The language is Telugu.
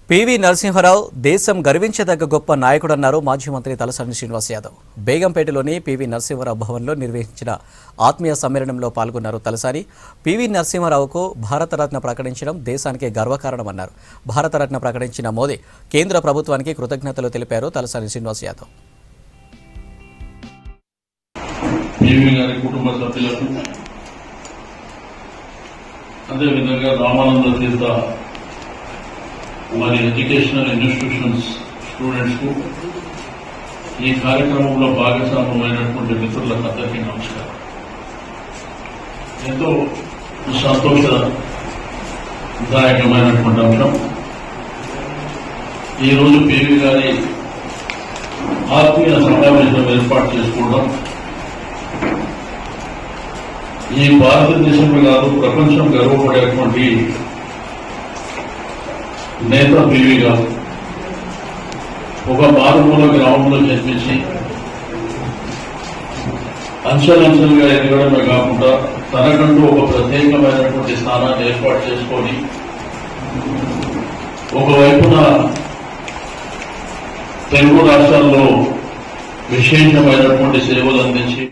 పివి నరసింహారావు దేశం గర్వించదగ్గ గొప్ప నాయకుడన్నారు మాజీ మంత్రి తలసాని శ్రీనివాస్ యాదవ్. బేగంపేటలోని పివి నరసింహారావు భవన్లో నిర్వహించిన ఆత్మీయ సమ్మేళనంలో పాల్గొన్నారు తలసాని. పివి నరసింహారావుకు భారతరత్న ప్రకటించడం దేశానికి గర్వకారణమన్నారు. భారతరత్న ప్రకటించిన మోదీ కేంద్ర ప్రభుత్వానికి కృతజ్ఞతలు తెలిపారు తలసాని శ్రీనివాస్ యాదవ్. అదేవిధంగా రామానంద తీర్థ వారి ఎడ్యుకేషనల్ ఇన్స్టిట్యూషన్స్ స్టూడెంట్స్ కు ఈ కార్యక్రమంలో భాగస్వామ్యమైనటువంటి మిత్రులకు అందరికీ నమస్కారం. ఎంతో సంతోషదాయకమైనటువంటి అంశం ఈరోజు పివి గారి ఆత్మీయ సమావేశం ఏర్పాటు చేసుకోవడం. ఈ భారతదేశంలో కాదు ప్రపంచం గర్వపడేటువంటి నేత పివి గారు ఒక మారుమూల గ్రామంలో జన్మించి అంచెలంచెలుగా ఎదగడమే కాకుండా తనకంటూ ఒక ప్రత్యేకమైనటువంటి స్థానాన్ని ఏర్పాటు చేసుకొని ఒకవైపున తెలుగు రాష్ట్రాల్లో విశేషమైనటువంటి సేవలు అందించి